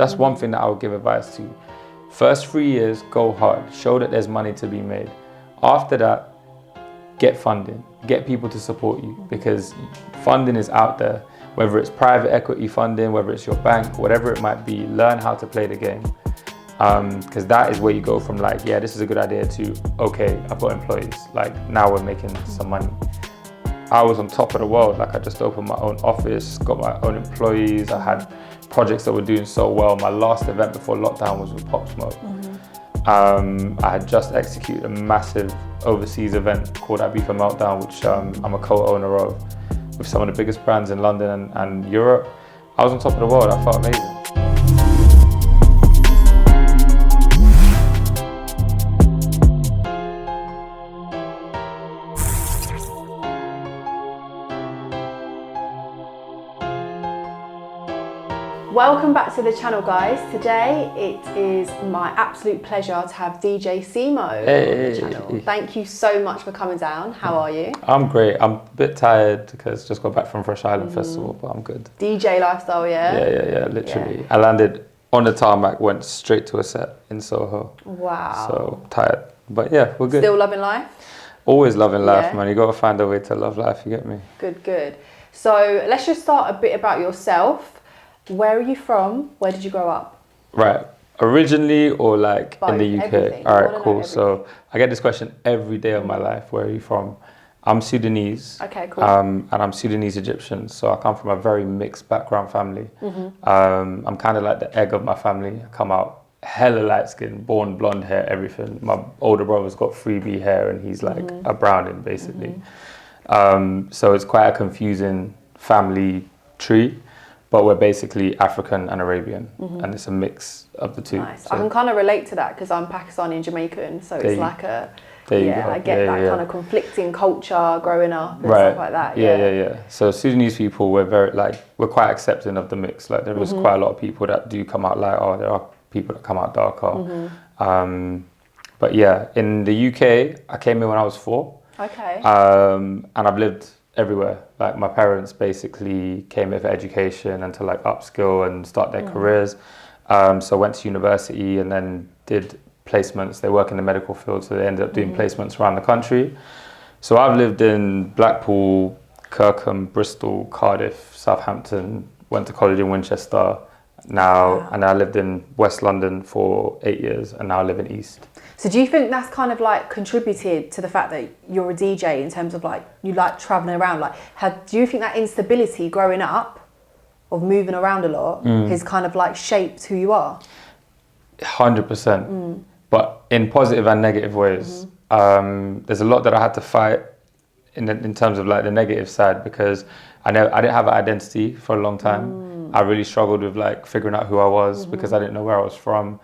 That's one thing that I would give advice to. First 3 years, go hard. Show that there's money to be made. After that, get funding. Get people to support you, because funding is out there. Whether it's private equity funding, whether it's your bank, whatever it might be, learn how to play the game. Because that is where you go from like, yeah, this is a good idea, to, okay, I've got employees. Like, now we're making some money. I was on top of the world. Like, I just opened my own office, got my own employees. I had projects that were doing so well. My last event before lockdown was with Pop Smoke. I had just executed a massive overseas event called Ibiza Meltdown, which I'm a co-owner of, with some of the biggest brands in London and Europe. I was on top of the world. I felt amazing. Welcome back to the channel, guys. Today it is my absolute pleasure to have DJ Simo on the channel. Thank you so much for coming down. How are you? I'm great. I'm a bit tired because just got back from Fresh Island Festival, but I'm good. DJ lifestyle, yeah? Yeah, literally. Yeah. I landed on the tarmac, went straight to a set in Soho. Wow. So tired, but yeah, we're good. Still loving life? Always loving life, man. You got to find a way to love life, you get me? Good. So let's just start a bit about yourself. Where are you from? Where did you grow up? Right. Originally, or like Both, in the UK? Everything. All right, cool. So I get this question every day of my life. Where are you from? I'm Sudanese. Okay, cool. And I'm Sudanese Egyptian. So I come from a very mixed background family. I'm kind of like the egg of my family. I come out hella light skin, born blonde hair, everything. My older brother's got 3B hair and he's like a browning basically. So it's quite a confusing family tree. But we're basically African and Arabian, and it's a mix of the two. Nice. So I can kind of relate to that because I'm Pakistani and Jamaican, so it's like a, I get that kind of conflicting culture growing up and stuff like that. Yeah. So Sudanese people, we're quite accepting of the mix. Like, there is quite a lot of people that do come out lighter, there are people that come out darker. But yeah, in the UK, I came here when I was 4. Okay. And I've lived everywhere. Like, my parents basically came here for education and to like upskill and start their careers. So went to university and then did placements. They work in the medical field, so they ended up doing placements around the country. So I've lived in Blackpool, Kirkham, Bristol, Cardiff, Southampton, went to college in Winchester now, and I lived in West London for 8 years, and now I live in East. So do you think that's kind of like contributed to the fact that you're a DJ in terms of like, you like traveling around? Like, do you think that instability growing up of moving around a lot has kind of like shaped who you are? 100%, but in positive and negative ways. There's a lot that I had to fight in terms of like the negative side, because I didn't have an identity for a long time. I really struggled with like figuring out who I was because I didn't know where I was from.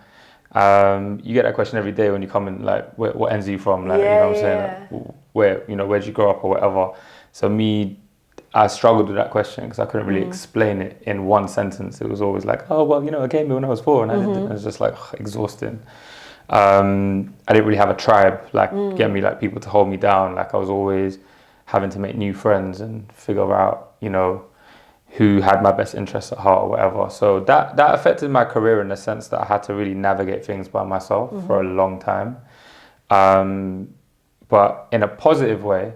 You get that question every day when you come in, like, what ends are you from? Like, you know what I'm saying? Like, where'd you grow up or whatever. So I struggled with that question because I couldn't really explain it in one sentence. It was always like, oh, well, I came here when I was 4 and I didn't. It was just like exhausting. I didn't really have a tribe, like, get me, like, people to hold me down. Like, I was always having to make new friends and figure out, who had my best interests at heart or whatever. So that affected my career in the sense that I had to really navigate things by myself for a long time. But in a positive way,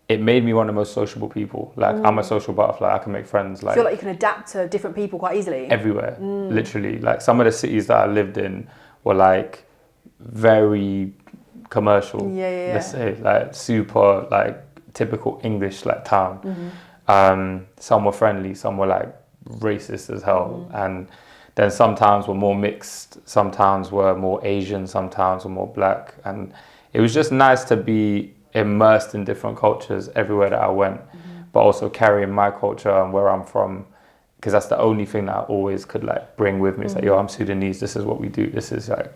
it made me one of the most sociable people. Like, I'm a social butterfly. I can make friends. Like, I feel like you can adapt to different people quite easily. Everywhere, literally. Like, some of the cities that I lived in were like very commercial. Let's say, like, super like typical English like town. Some were friendly, some were like racist as hell. And then some towns were more mixed, some towns were more Asian, some towns were more black. And it was just nice to be immersed in different cultures everywhere that I went, but also carrying my culture and where I'm from, because that's the only thing that I always could like bring with me. It's like, yo, I'm Sudanese, this is what we do, this is like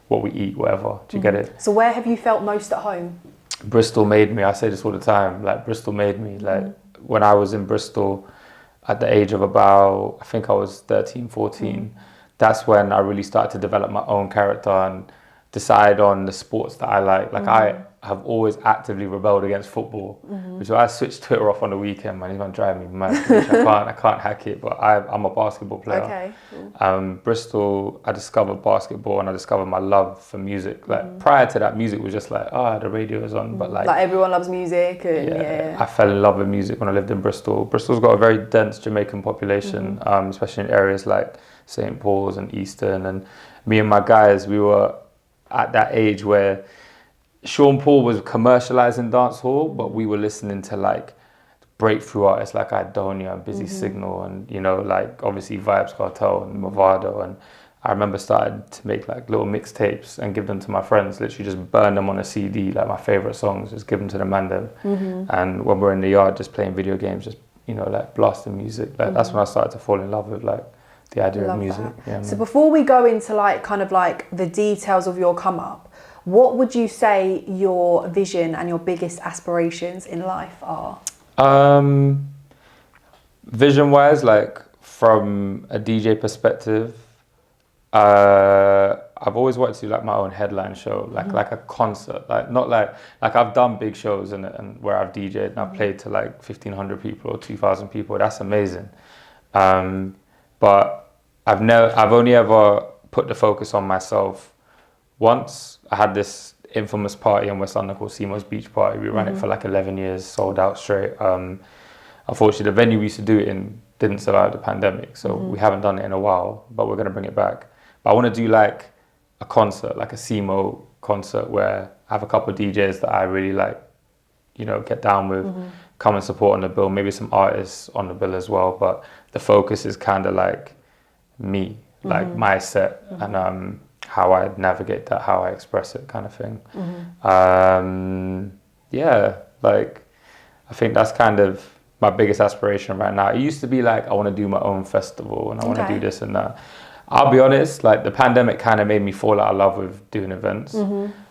what we eat, whatever. Do you get it? So where have you felt most at home? Bristol made me. I say this all the time. Like, Bristol made me. Like, when I was in Bristol at the age of about, I think I was 13, 14, that's when I really started to develop my own character and decide on the sports that I like. Like I have always actively rebelled against football, which is why I switched Twitter off on the weekend, man. He's gonna drive me mad. Which I can't hack it, but I'm a basketball player. Okay. Cool. Bristol, I discovered basketball and I discovered my love for music. Like prior to that, music was just like, the radio is on, but like everyone loves music. And I fell in love with music when I lived in Bristol. Bristol's got a very dense Jamaican population, especially in areas like St. Paul's and Eastern. And me and my guys, we were at that age where Sean Paul was commercializing dancehall, but we were listening to like breakthrough artists like Idonia and Busy Signal and, you know, like obviously Vibes Cartel and Movado. And I remember starting to make like little mixtapes and give them to my friends, literally just burn them on a CD, like my favorite songs, just give them to the man them. And when we're in the yard just playing video games, just, you know, like blasting music. Like that's when I started to fall in love with like the idea of music. Yeah, so before we go into like kind of like the details of your come up, what would you say your vision and your biggest aspirations in life are? Vision wise, like from a DJ perspective, I've always wanted to do like my own headline show, like a concert, like not like I've done big shows and where I've DJed and I've played to like 1,500 people or 2,000 people. That's amazing. But I've only ever put the focus on myself once. I had this infamous party in West London called Simo's Beach Party. We ran it for like 11 years, sold out straight. Unfortunately, the venue we used to do it in didn't survive the pandemic, so we haven't done it in a while, but we're going to bring it back. But I want to do like a concert, like a Simo concert where I have a couple of DJs that I really like, you know, get down with, come and support on the bill, maybe some artists on the bill as well, but the focus is kind of like me, like my set and how I navigate that, how I express it kind of thing. Yeah, like I think that's kind of my biggest aspiration right now. It used to be like I want to do my own festival and I want to do this and that. I'll be honest, like the pandemic kind of made me fall out of love with doing events.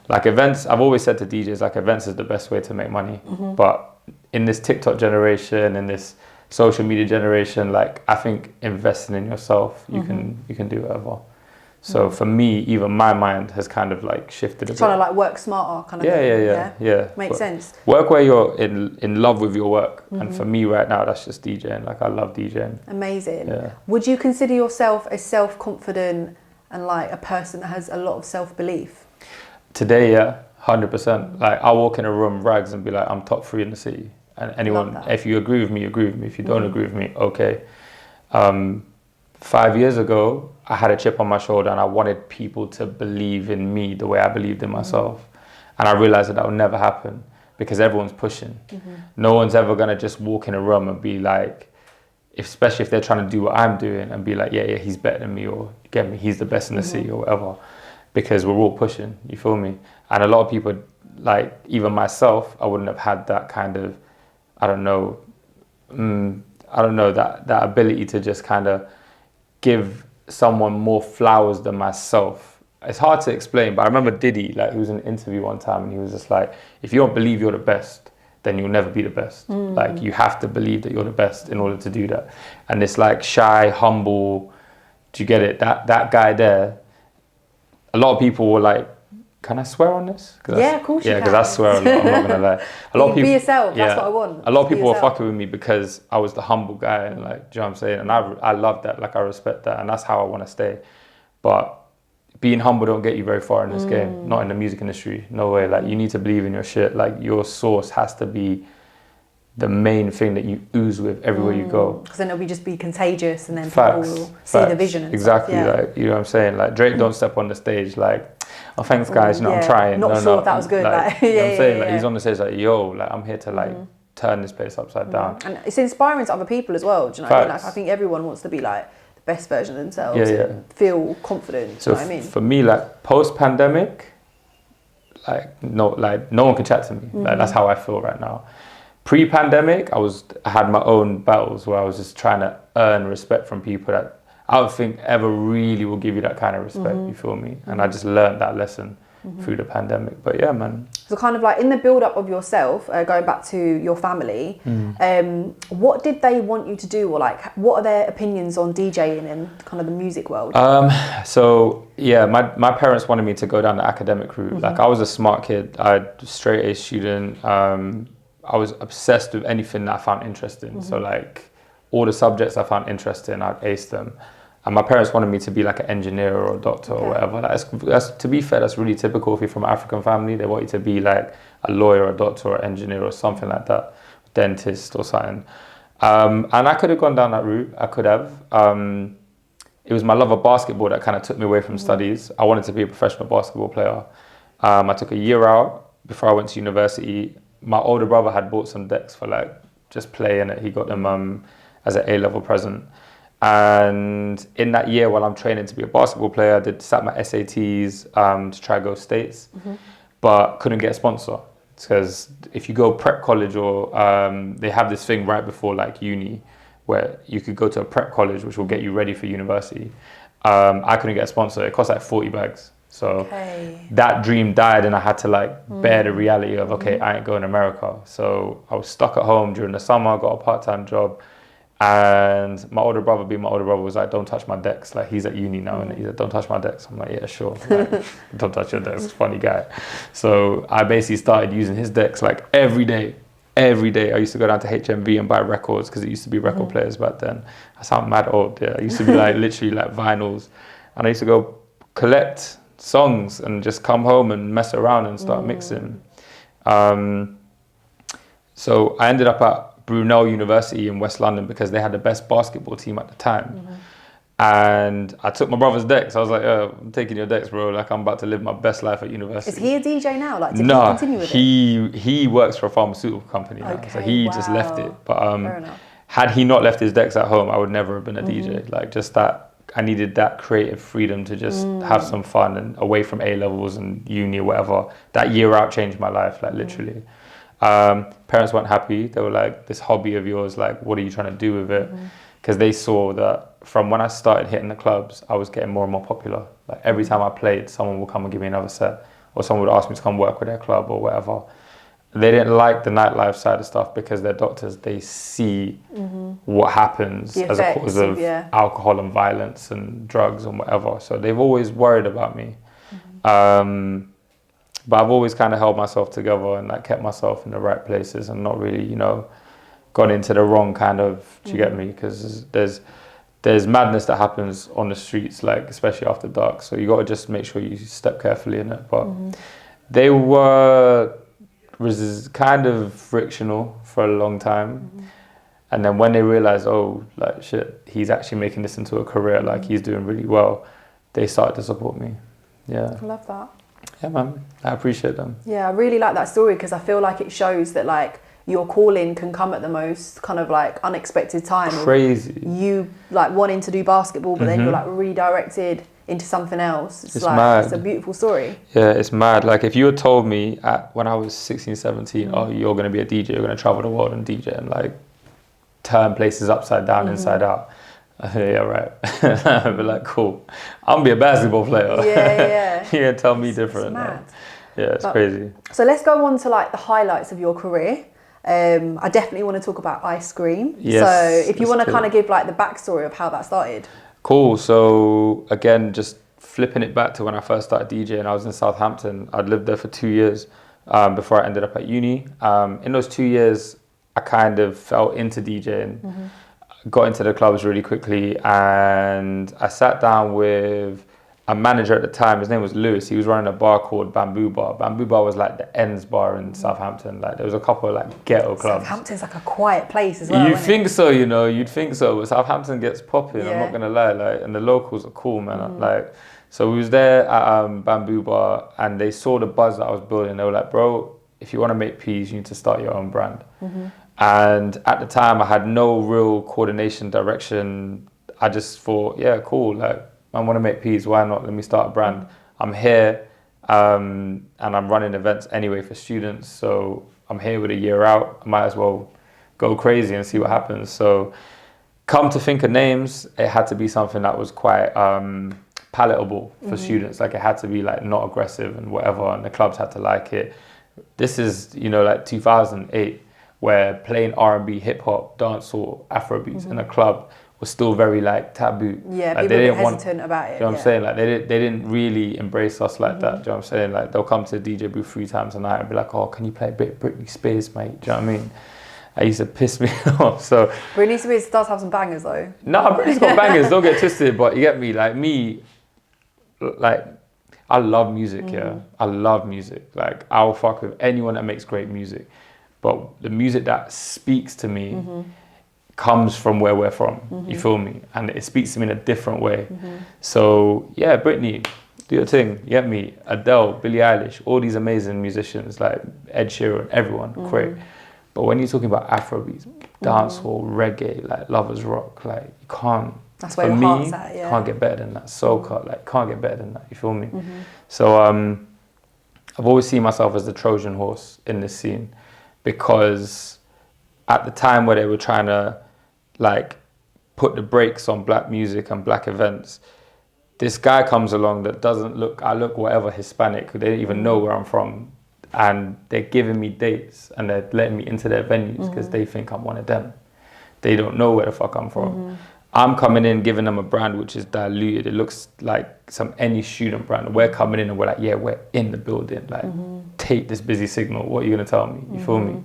Like events, I've always said to DJs, like events is the best way to make money. But in this TikTok generation, in this social media generation, like I think investing in yourself, you can do whatever. So for me, even my mind has kind of like shifted a bit. Trying to like work smarter kind of thing. Yeah. Makes sense. Work where you're in love with your work. And for me right now, that's just DJing. Like I love DJing. Amazing. Yeah. Would you consider yourself a self-confident and like a person that has a lot of self-belief? Today, yeah, 100%. Like I'll walk in a room, rags, and be like, I'm top 3 in the city. And anyone, if you agree with me, agree with me. If you don't agree with me, okay. 5 years ago, I had a chip on my shoulder and I wanted people to believe in me the way I believed in myself. And I realized that would never happen because everyone's pushing. No one's ever going to just walk in a room and be like, especially if they're trying to do what I'm doing and be like, yeah, he's better than me, or get me, he's the best in the city or whatever, because we're all pushing, you feel me? And a lot of people, like even myself, I wouldn't have had that kind of, I don't know, that ability to just kind of give someone more flowers than myself. It's hard to explain, but I remember Diddy, like he was in an interview one time and he was just like, if you don't believe you're the best, then you'll never be the best. Like you have to believe that you're the best in order to do that. And it's like shy, humble, do you get it? That guy there, a lot of people were like, can I swear on this? Yeah, of course you can. Yeah, because I swear a lot, I'm not gonna lie. A lot of people, be yourself, that's what I want. A lot of people were fucking with me because I was the humble guy and like, do you know what I'm saying? And I love that, like I respect that, and that's how I want to stay. But being humble don't get you very far in this game, not in the music industry, no way. Like you need to believe in your shit, like your source has to be the main thing that you ooze with everywhere you go. Because then it'll just be contagious and then people will see the vision and exactly, stuff. Yeah. Like, you know what I'm saying? Like Drake don't step on the stage like, oh thanks guys, you know, I'm trying. Not sure if that was good. Like, you know what I'm saying? Like he's on the stage like, yo, like I'm here to like turn this place upside down. And it's inspiring to other people as well, do you know what I mean? Like I think everyone wants to be like the best version of themselves and feel confident, so you know what I mean? For me, like post-pandemic, like no one can chat to me. Like that's how I feel right now. Pre-pandemic, I had my own battles where I was just trying to earn respect from people that I don't think ever really will give you that kind of respect, you feel me? And I just learned that lesson through the pandemic. But yeah, man, So kind of like in the build-up of yourself, going back to your family, what did they want you to do, or like what are their opinions on DJing and kind of the music world? So yeah, my parents wanted me to go down the academic route. Like I was a smart kid, I was a straight A student. I was obsessed with anything that I found interesting. So like all the subjects I found interesting, I'd ace them. And my parents wanted me to be like an engineer or a doctor or whatever. Like that's, to be fair, that's really typical if you're from an African family. They want you to be like a lawyer, a doctor, or engineer or something like that, dentist or something. And I could have gone down that route. I could have. It was my love of basketball that kind of took me away from studies. I wanted to be a professional basketball player. I took a year out before I went to university. My older brother had bought some decks for like just playing it. He got them as an A-level present. And in that year, while I'm training to be a basketball player, I sat my SATs to try to go States, but couldn't get a sponsor. Because if you go prep college or they have this thing right before like uni, where you could go to a prep college, which will get you ready for university. I couldn't get a sponsor. It cost like 40 bags. So that dream died, and I had to like bear the reality of, okay, I ain't going to America. So I was stuck at home during the summer, got a part-time job. And my older brother, being my older brother, was like, don't touch my decks. Like, he's at uni now, and he's like, don't touch my decks. I'm like, yeah, sure. Like, don't touch your decks, funny guy. So I basically started using his decks like every day. Every day. I used to go down to HMV and buy records, because it used to be record players back then. I sound mad old, yeah. I used to be like literally like vinyls. And I used to go collect songs and just come home and mess around and start mixing. So I ended up at Brunel University in West London because they had the best basketball team at the time. And I took my brother's decks. I was like, oh, I'm taking your decks, bro. Like, I'm about to live my best life at university. Is he a DJ now? Like, did he continue with it? He works for a pharmaceutical company now. So he just left it. But fair enough. had he not left his decks at home, I would never have been a DJ. Like, just that, I needed that creative freedom to just have some fun and away from A-levels and uni or whatever. That year out changed my life, like literally. Parents weren't happy. They were like, this hobby of yours, like, what are you trying to do with it? Because they saw that from when I started hitting the clubs, I was getting more and more popular. Like, every time I played, someone would come and give me another set, or someone would ask me to come work with their club or whatever. They didn't like the nightlife side of stuff because they're doctors. They see what happens as a cause of alcohol and violence and drugs and whatever. So they've always worried about me. But I've always kind of held myself together and like kept myself in the right places and not really, you know, gone into the wrong kind of, do you get me? Because there's madness that happens on the streets, like especially after dark. So you got to just make sure you step carefully in it. But they were kind of frictional for a long time. And then when they realized, oh, like shit, he's actually making this into a career, like he's doing really well, they started to support me. Yeah. I love that. Yeah, man. I appreciate them. Yeah, I really like that story because I feel like it shows that like your calling can come at the most kind of like unexpected time. Crazy. You like wanting to do basketball, but then you're like redirected into something else. It's like, mad. It's a beautiful story. Yeah, it's mad. Like if you had told me when I was 16, 17, oh, you're going to be a DJ, you're going to travel the world and DJ and like turn places upside down, inside out. Yeah, right. I'd be like, cool. I'm gonna be a basketball player. Yeah. You can't tell me different. It's mad. Like, yeah, it's crazy. So let's go on to like the highlights of your career. I definitely want to talk about ice cream. Yes, so if you want to kind of give like the backstory of how that started. Cool. So again, just flipping it back to when I first started DJing, I was in Southampton. I'd lived there for 2 years before I ended up at uni. In those 2 years, I kind of fell into DJing. Got into the clubs really quickly, and I sat down with a manager at the time. His name was Lewis. He was running a bar called Bamboo Bar. Bamboo Bar was like the ends bar in Southampton. Like there was a couple of like ghetto clubs. Southampton's like a quiet place as well. You think so, you know? You'd think so, but Southampton gets popping. I'm not gonna lie. Like, and the locals are cool, man. Like, so we was there at Bamboo Bar, and they saw the buzz that I was building. They were like, bro, if you want to make peas, you need to start your own brand. And at the time, I had no real coordination, direction. I just thought, yeah, cool. Like, I want to make peas. Why not? Let me start a brand. I'm here, and I'm running events anyway for students. So I'm here with a year out. I might as well go crazy and see what happens. So come to think of names, it had to be something that was quite palatable for students. Like it had to be like not aggressive and whatever. And the clubs had to like it. This is, you know, like 2008, where playing R&B, hip hop, dancehall, Afrobeats in a club was still very like taboo. Yeah, like, people were hesitant about it. You know what I'm saying? Like they didn't really embrace us like that. Do you know what I'm saying? Like they'll come to the DJ booth 3 times a night and be like, "Oh, can you play a bit of Britney Spears, mate?" Do you know what I mean? I used to piss me off. So Britney Spears does have some bangers though. no, Britney's got bangers. Don't get twisted. But you get me. Like me, like I love music. Yeah, I love music. Like I'll fuck with anyone that makes great music. But the music that speaks to me comes from where we're from. You feel me? And it speaks to me in a different way. So yeah, Britney, do your thing. You get me? Adele, Billie Eilish, all these amazing musicians like Ed Sheeran, everyone, great. But when you're talking about Afrobeats, dancehall, reggae, like lovers rock, like you can't. That's where your heart's at. Yeah. Can't get better than that. Soca, like can't get better than that. You feel me? So I've always seen myself as the Trojan horse in this scene, because at the time where they were trying to like put the brakes on black music and black events, this guy comes along that doesn't look, I look whatever Hispanic, they don't even know where I'm from, and they're giving me dates and they're letting me into their venues because they think I'm one of them. They don't know where the fuck I'm from. I'm coming in giving them a brand which is diluted. It looks like any student brand. We're coming in and we're like, yeah, we're in the building. Like, take this busy signal. What are you gonna tell me? You feel me?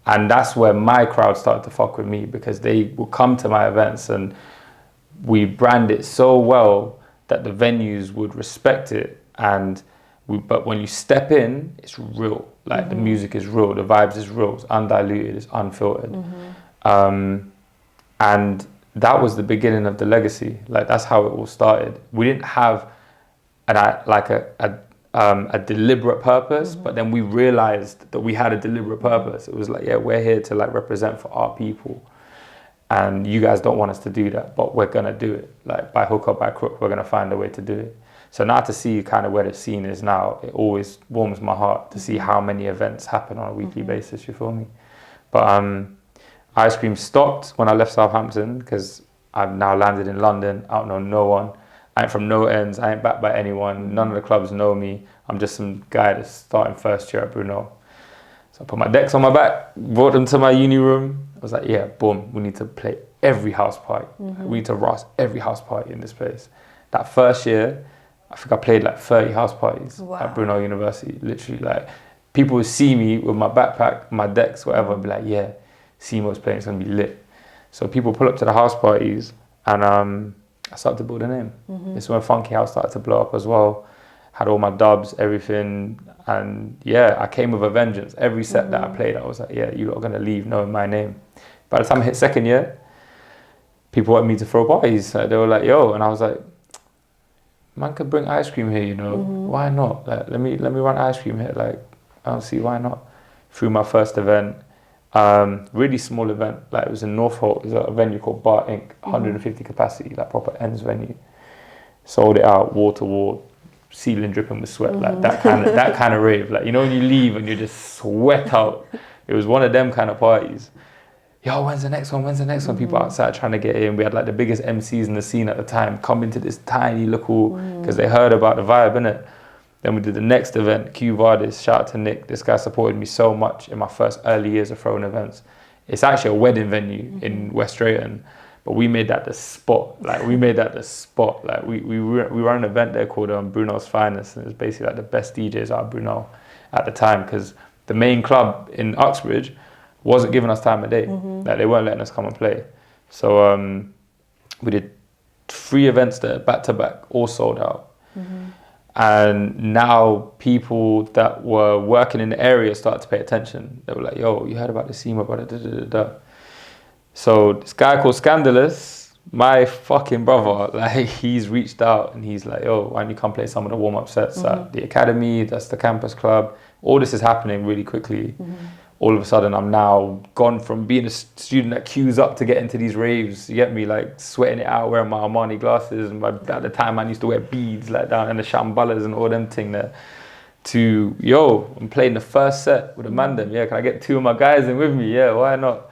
And that's where my crowd started to fuck with me, because they will come to my events and we brand it so well that the venues would respect it. But when you step in, it's real. Like the music is real, the vibes is real, it's undiluted, it's unfiltered. And that was the beginning of the legacy. Like that's how it all started. We didn't have a deliberate purpose, but then we realized that we had a deliberate purpose. It was like, yeah, we're here to like represent for our people, and you guys don't want us to do that, but we're gonna do it. Like by hook or by crook, we're gonna find a way to do it. So now to see kind of where the scene is now, it always warms my heart to see how many events happen on a weekly basis. You feel me? But ice cream stopped when I left Southampton, because I've now landed in London. I don't know no one. I ain't from no ends. I ain't backed by anyone. None of the clubs know me. I'm just some guy that's starting first year at Brunel. So I put my decks on my back, brought them to my uni room. I was like, yeah, boom, we need to play every house party. We need to ross every house party in this place. That first year, I think I played like 30 house parties at Brunel University. Literally, like, people would see me with my backpack, my decks, whatever, and be like, yeah, Simo's playing, it's gonna be lit. So people pull up to the house parties, and I started to build a name. This is when Funky House started to blow up as well. Had all my dubs, everything, and yeah, I came with a vengeance. Every set that I played, I was like, yeah, you're not gonna leave knowing my name. By the time I hit second year, people wanted me to throw parties. Like, they were like, yo, and I was like, man could bring ice cream here, you know, why not? Like, let me run ice cream here. Like, I don't see why not. Through my first event, really small event, like it was in Northolt. There's a venue called Bar Inc, 150 capacity, like proper ends venue. Sold it out, wall to wall, ceiling dripping with sweat, like that kind of rave. Like, you know, when you leave and you just sweat out. It was one of them kind of parties. Yo, when's the next one? When's the next one? People outside trying to get in. We had like the biggest MCs in the scene at the time come into this tiny little, because they heard about the vibe, innit? Then we did the next event, Q Vardis, shout out to Nick. This guy supported me so much in my first early years of throwing events. It's actually a wedding venue in West Drayton, but we made that the spot. Like, we made that the spot. Like, we ran an event there called Brunel's Finest, and it was basically like the best DJs out of Brunel at the time, because the main club in Uxbridge wasn't giving us time of day. Like, they weren't letting us come and play. So we did 3 events there, back to back, all sold out. And now people that were working in the area started to pay attention. They were like, yo, you heard about the Simo brother, da, da, da, da. So this guy called Scandalous, my fucking brother, like, he's reached out and he's like, yo, why don't you come play some of the warm-up sets at the academy, that's the campus club. All this is happening really quickly. All of a sudden, I'm now gone from being a student that queues up to get into these raves, you get me, like sweating it out, wearing my Armani glasses, and at the time I used to wear beads like down in the Shamballas and all them thing there, to, yo, I'm playing the first set with a man them, yeah, can I get 2 of my guys in with me? Yeah, why not?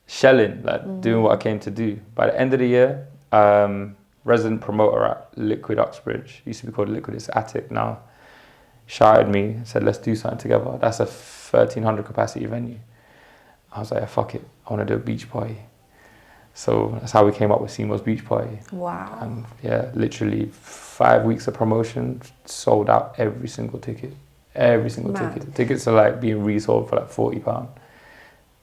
Shelling, like doing what I came to do. By the end of the year, resident promoter at Liquid Uxbridge, used to be called Liquid, it's Attic now. shouted me and said, let's do something together. That's a 1,300 capacity venue. I was like, fuck it, I want to do a beach party. So that's how we came up with Simo's Beach Party. Wow. And yeah, literally 5 weeks of promotion, sold out every single ticket. Every single ticket. Tickets are like being resold for like £40.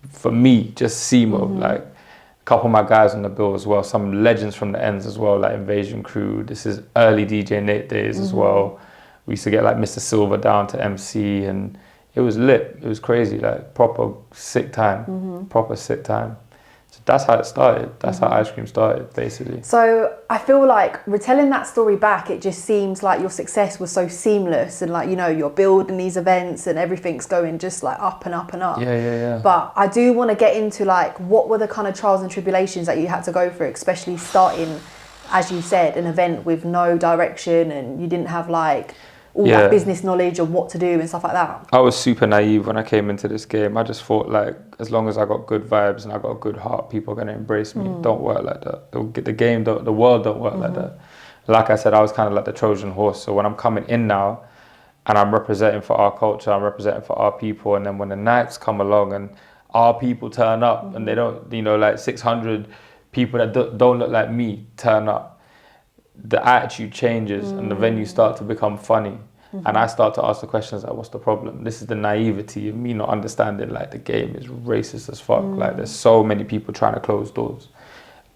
For me, just Simo, like a couple of my guys on the bill as well, some legends from the ends as well, like Invasion Crew. This is early DJ Nate days as well. We used to get like Mr. Silver down to MC, and it was lit. It was crazy, like proper sick time, proper sick time. So that's how it started. That's how ice cream started, basically. So I feel like retelling that story back, it just seems like your success was so seamless, and like, you know, you're building these events and everything's going just like up and up and up. Yeah. But I do want to get into like, what were the kind of trials and tribulations that you had to go through, especially starting, as you said, an event with no direction, and you didn't have like all that business knowledge of what to do and stuff like that. I was super naive when I came into this game. I just thought like, as long as I got good vibes and I got a good heart, people are going to embrace me. Don't work like that. The world don't work like that. Like I said, I was kind of like the Trojan horse. So when I'm coming in now and I'm representing for our culture, I'm representing for our people. And then when the nights come along and our people turn up and they don't, you know, like 600 people that don't look like me turn up, the attitude changes and the venues start to become funny. And I start to ask the questions like, what's the problem? This is the naivety of me not understanding like the game is racist as fuck. Like there's so many people trying to close doors.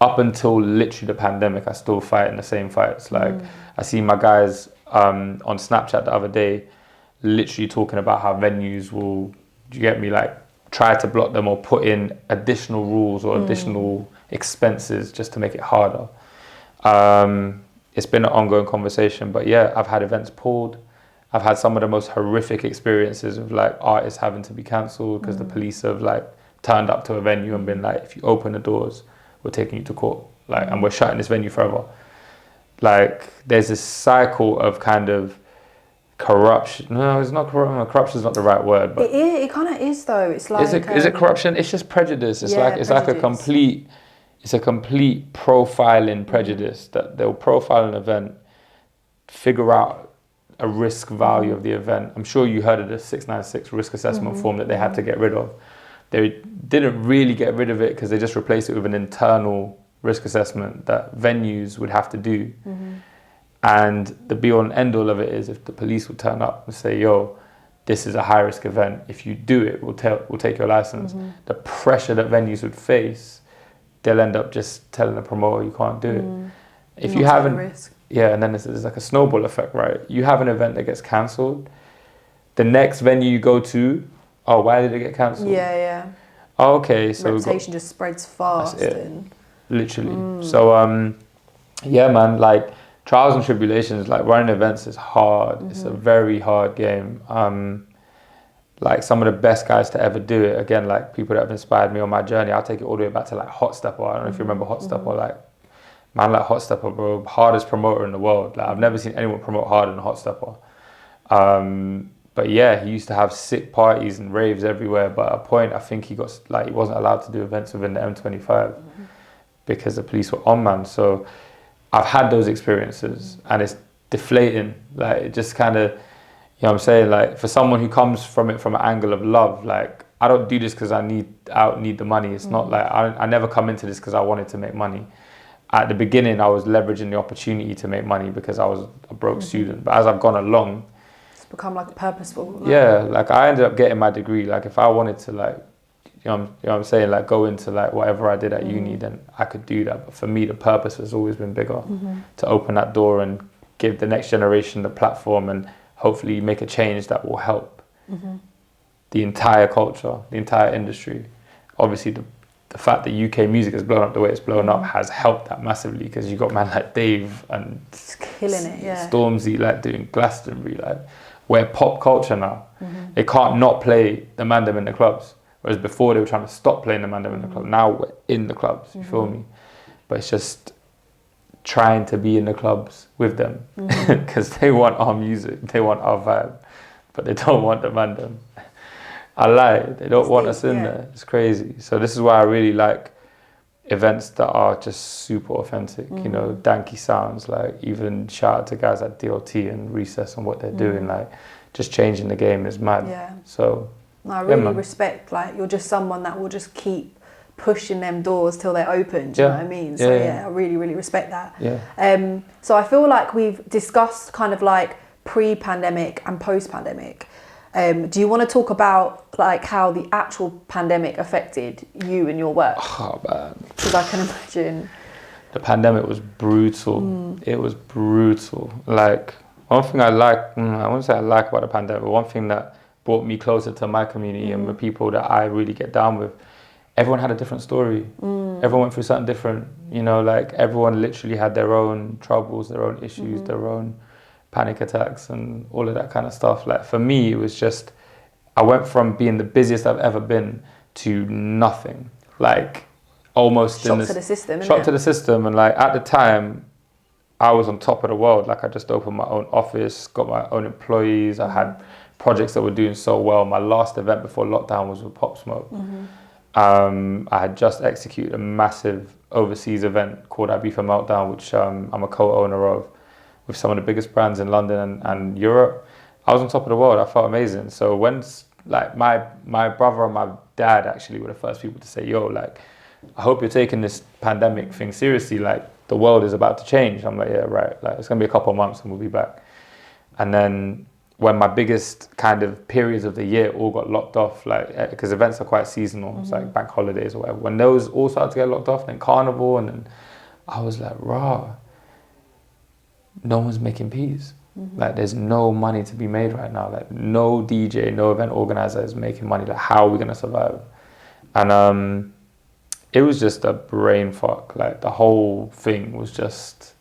Up until literally the pandemic, I still fight in the same fights. Like I see my guys on Snapchat the other day, literally talking about how venues will, you get me, like try to block them or put in additional rules or additional expenses just to make it harder. It's been an ongoing conversation, but yeah, I've had events pulled. I've had some of the most horrific experiences of like artists having to be cancelled because the police have like turned up to a venue and been like, if you open the doors, we're taking you to court, like, and we're shutting this venue forever. Like, there's this cycle of kind of corruption. No, it's not corruption. Corruption is not the right word, but it kind of is though. It's like, is it corruption? It's just prejudice. It's like a complete profiling prejudice that they'll profile an event, figure out a risk value of the event. I'm sure you heard of the 696 risk assessment form that they had to get rid of. They didn't really get rid of it because they just replaced it with an internal risk assessment that venues would have to do. And the be all and end all of it is if the police would turn up and say, yo, this is a high risk event. If you do it, we'll take your license. The pressure that venues would face, they'll end up just telling the promoter you can't do it. If you haven't, and then there's like a snowball effect, right? You have an event that gets cancelled, the next venue you go to, oh, why did it get cancelled? Oh, okay, so reputation just spreads fast. Literally. So yeah, man, like trials and tribulations, like running events is hard. It's a very hard game. Like some of the best guys to ever do it, again, like people that have inspired me on my journey, I'll take it all the way back to like Hot Stepper. I don't know if you remember Hot Stepper, like, man, like Hot Stepper, bro, hardest promoter in the world. Like I've never seen anyone promote harder than Hot Stepper. But yeah, he used to have sick parties and raves everywhere. But at a point, I think he wasn't allowed to do events within the M25 because the police were on, man. So I've had those experiences and it's deflating. Like it just kind of, you know what I'm saying? Like for someone who comes from it from an angle of love, like I don't do this because I need the money. It's not like, I never come into this because I wanted to make money. At the beginning, I was leveraging the opportunity to make money because I was a broke student. But as I've gone along, it's become like purposeful. Like, yeah, like I ended up getting my degree. Like if I wanted to like, you know what I'm saying, like go into like whatever I did at uni, then I could do that. But for me, the purpose has always been bigger, to open that door and give the next generation the platform and hopefully make a change that will help the entire culture, the entire industry. Obviously, the fact that UK music has blown up the way it's blown up has helped that massively because you got man like Dave and it's killing it, Stormzy like doing Glastonbury, like we're pop culture now. They can't not play the Mandem in the clubs, whereas before they were trying to stop playing the Mandem in the club. Now we're in the clubs, you feel me? But it's just trying to be in the clubs with them because they want our music, they want our vibe, but they don't want the Mandem. I lie, they don't want us in there. It's crazy. So this is why I really like events that are just super authentic, you know, danky sounds, like even shout out to guys like DLT and Recess and what they're doing, like just changing the game is mad. Yeah. So no, I really respect, like, you're just someone that will just keep pushing them doors till they're open. Do you know what I mean? So I really, really respect that. Yeah. So I feel like we've discussed kind of like pre-pandemic and post-pandemic. Do you want to talk about like how the actual pandemic affected you and your work? Oh man. Because I can imagine. The pandemic was brutal. It was brutal. Like, one thing I wouldn't say I like about the pandemic, but one thing that brought me closer to my community and the people that I really get down with, everyone had a different story. Everyone went through something different. You know, like everyone literally had their own troubles, their own issues, their own panic attacks and all of that kind of stuff. Like for me, it was just, I went from being the busiest I've ever been to nothing. Like almost shock to the system. Shock to the system. And like at the time, I was on top of the world. Like I just opened my own office, got my own employees. I had projects that were doing so well. My last event before lockdown was with Pop Smoke. I had just executed a massive overseas event called Ibiza Meltdown, which I'm a co-owner of, with some of the biggest brands in London and Europe. I was on top of the world. I felt amazing. So when like my brother and my dad actually were the first people to say, yo, like, I hope you're taking this pandemic thing seriously. Like the world is about to change. I'm like, yeah, right. Like it's gonna be a couple of months and we'll be back. And then when my biggest kind of periods of the year all got locked off, like, because events are quite seasonal, it's like bank holidays or whatever. When those all started to get locked off, then Carnival, and then I was like, rah, no one's making peas. Like there's no money to be made right now. Like no DJ, no event organizer is making money. Like how are we gonna survive? And it was just a brain fuck. Like the whole thing was just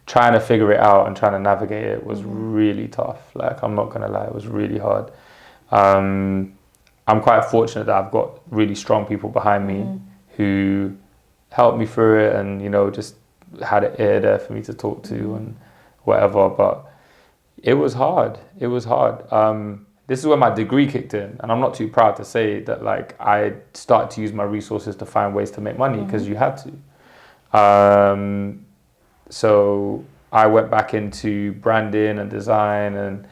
trying to figure it out and trying to navigate it was really tough. Like I'm not gonna lie, it was really hard. I'm quite fortunate that I've got really strong people behind me who helped me through it, and you know, just had an ear there for me to talk to and whatever. But it was hard. It was hard. This is where my degree kicked in, and I'm not too proud to say that like I started to use my resources to find ways to make money, because you had to. So I went back into branding and design and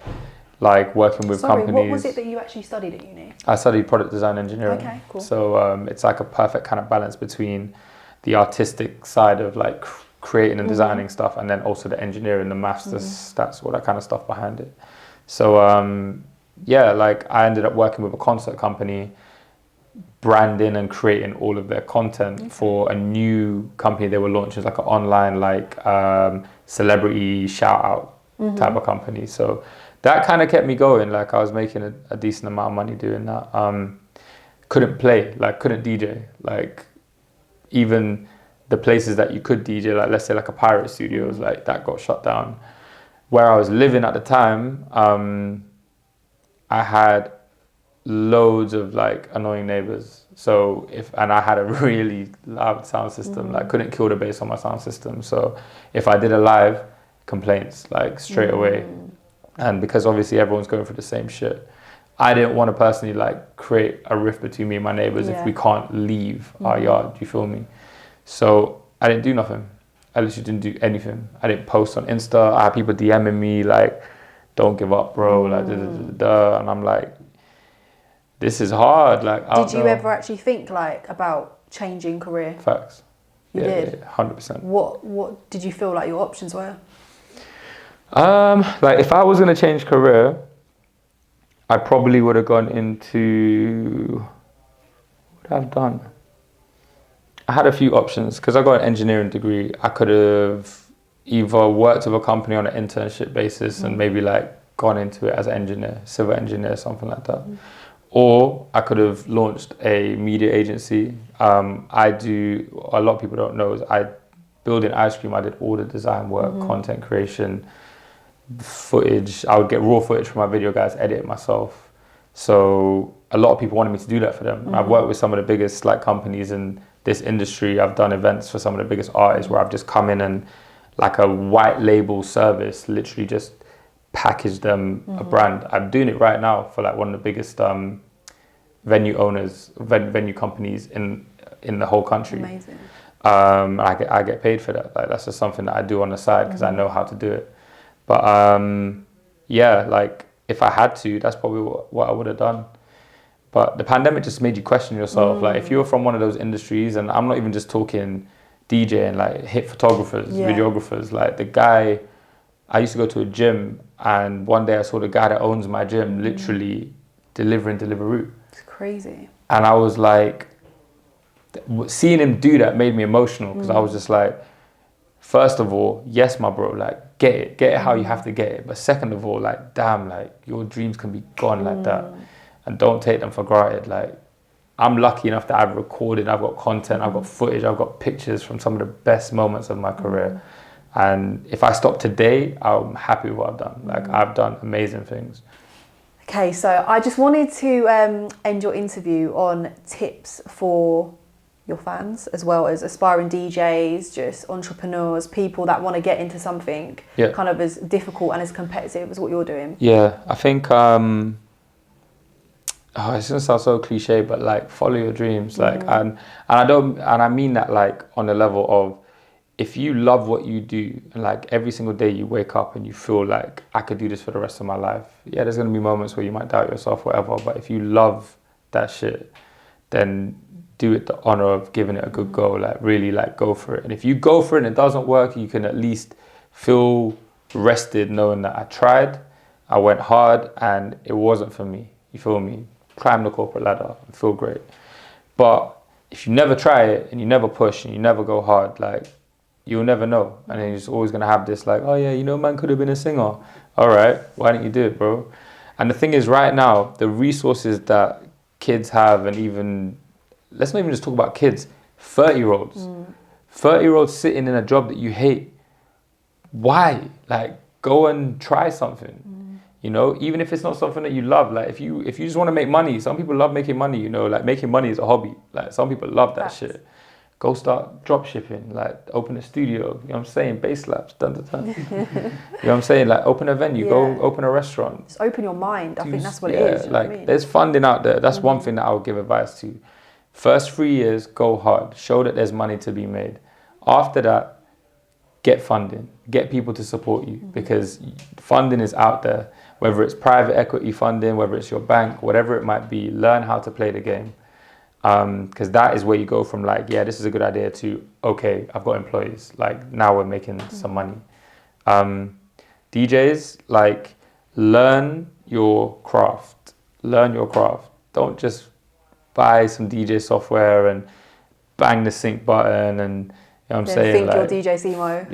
like working with companies. What was it that you actually studied at uni? I studied product design engineering. Okay, cool. So it's like a perfect kind of balance between the artistic side of like creating and designing stuff, and then also the engineering, the maths, the stats, all that kind of stuff behind it. So yeah, like I ended up working with a concert company, branding and creating all of their content for a new company they were launching, like an online like celebrity shout out type of company. So that kind of kept me going. Like I was making a decent amount of money doing that. Couldn't play, like couldn't DJ. Like even the places that you could DJ, like let's say like a Pirate Studios, like that got shut down. Where I was living at the time, I had loads of like annoying neighbors. So and I had a really loud sound system, like couldn't kill the bass on my sound system. So if I did a live, complaints like straight away. And because obviously everyone's going through the same shit, I didn't want to personally like create a rift between me and my neighbors if we can't leave our yard, you feel me? So I didn't do nothing. I literally didn't do anything. I didn't post on Insta. I had people DMing me like, don't give up, bro, like and I'm like, this is hard. Like, did you ever actually think like about changing career? Facts. You did? Yeah, 100%. What did you feel like your options were? Like if I was gonna change career, I probably would have gone into, what would I have done? I had a few options because I got an engineering degree. I could have either worked with a company on an internship basis and maybe like gone into it as an engineer, civil engineer, something like that. Or I could have launched a media agency. I do, a lot of people don't know, is I building ice cream, I did all the design work, content creation, footage. I would get raw footage from my video guys, edit it myself. So a lot of people wanted me to do that for them. I've worked with some of the biggest like companies in this industry. I've done events for some of the biggest artists where I've just come in and like a white label service, literally just package them a brand. I'm doing it right now for like one of the biggest venue owners, venue companies in the whole country. Amazing. I get paid for that. Like that's just something that I do on the side because I know how to do it. But yeah, like if I had to, that's probably what I would have done. But the pandemic just made you question yourself. Like if you're from one of those industries, and I'm not even just talking DJ and like hit photographers, videographers, like the guy, I used to go to a gym, and one day I saw the guy that owns my gym literally delivering Deliveroo. It's crazy. And I was like, seeing him do that made me emotional, because I was just like, first of all, yes, my bro, like get it how you have to get it. But second of all, like, damn, like your dreams can be gone like that. And don't take them for granted. Like, I'm lucky enough that I've recorded, I've got content, I've got footage, I've got pictures from some of the best moments of my career. And if I stop today, I'm happy with what I've done. Like, I've done amazing things. Okay, so I just wanted to end your interview on tips for your fans, as well as aspiring DJs, just entrepreneurs, people that want to get into something kind of as difficult and as competitive as what you're doing. Yeah, I think... it's gonna sound so cliche, but like follow your dreams, like and I mean that like on the level of, if you love what you do and like every single day you wake up and you feel like I could do this for the rest of my life, yeah, there's gonna be moments where you might doubt yourself, whatever, but if you love that shit, then do it the honor of giving it a good go. Like really, like go for it. And if you go for it and it doesn't work, you can at least feel rested knowing that I tried, I went hard, and it wasn't for me. You feel me? Climb the corporate ladder and feel great. But if you never try it and you never push and you never go hard, like you'll never know. And then you're just always gonna have this like, oh yeah, you know, man could have been a singer. All right, why don't you do it, bro? And the thing is, right now, the resources that kids have, and even, let's not even just talk about kids, 30-year-olds. 30-year-olds sitting in a job that you hate. Why? Like, go and try something. You know, even if it's not something that you love, like if you just want to make money, some people love making money, you know, like making money is a hobby. Like some people love that shit. Go start drop shipping, like open a studio, you know what I'm saying? Bass slaps, dun dun dun. You know what I'm saying? Like open a venue, go open a restaurant. Just open your mind. I think that's what it is. Like there's funding out there. That's one thing that I would give advice to. First 3 years, go hard. Show that there's money to be made. After that, get funding. Get people to support you, because funding is out there. Whether it's private equity funding, whether it's your bank, whatever it might be, learn how to play the game. Because that is where you go from like, yeah, this is a good idea, to, okay, I've got employees. Like now we're making some money. DJs, like learn your craft. Learn your craft. Don't just buy some DJ software and bang the sync button and, you know what I'm saying? Think like, you're DJ Simo.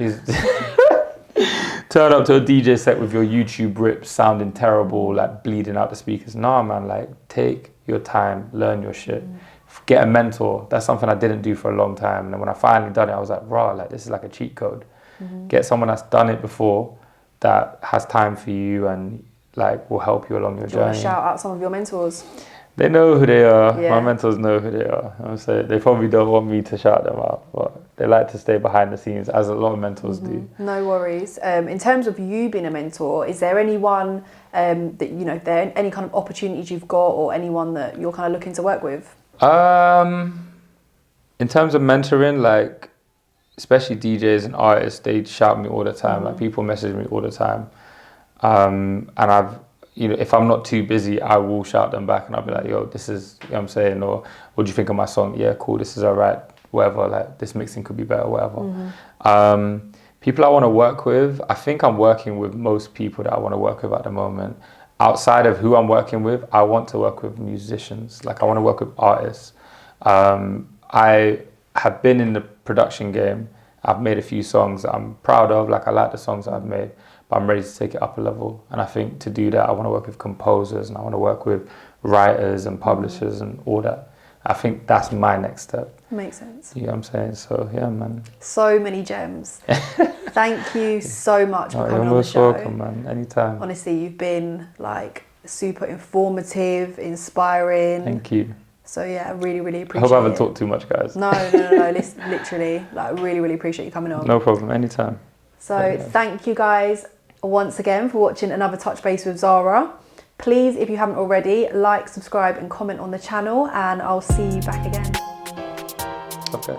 Turn up to a DJ set with your YouTube rips sounding terrible, like bleeding out the speakers. Nah, man, like take your time, learn your shit. Get a mentor. That's something I didn't do for a long time. And then when I finally done it, I was like, raw, like this is like a cheat code. Get someone that's done it before, that has time for you and like will help you along your journey. Do you want to shout out some of your mentors? They know who they are. Yeah. My mentors know who they are. I'm saying they probably don't want me to shout them out, but they like to stay behind the scenes, as a lot of mentors do. No worries. In terms of you being a mentor, is there anyone that, you know, there any kind of opportunities you've got, or anyone that you're kind of looking to work with? In terms of mentoring, like especially DJs and artists, they shout me all the time. Like people message me all the time, and I've, you know, if I'm not too busy, I will shout them back and I'll be like, yo, this is, you know what I'm saying? Or what do you think of my song? Yeah, cool, this is all right, whatever, like this mixing could be better, whatever. People I want to work with, I think I'm working with most people that I want to work with at the moment. Outside of who I'm working with, I want to work with musicians. Like I want to work with artists. I have been in the production game. I've made a few songs that I'm proud of. Like I like the songs that I've made, but I'm ready to take it up a level. And I think to do that, I want to work with composers and I want to work with writers and publishers and all that. I think that's my next step. Makes sense. You know what I'm saying? So yeah, man. So many gems. Thank you so much for coming on the show. You're most welcome, man. Anytime. Honestly, you've been like super informative, inspiring. Thank you. So yeah, I really, really appreciate it. I hope I haven't talked too much, guys. No. Literally, like, I really, really appreciate you coming on. No problem. Anytime. So thank you guys once again for watching another Touch Base with Zara. Please, if you haven't already, like, subscribe and comment on the channel, and I'll see you back again. Okay.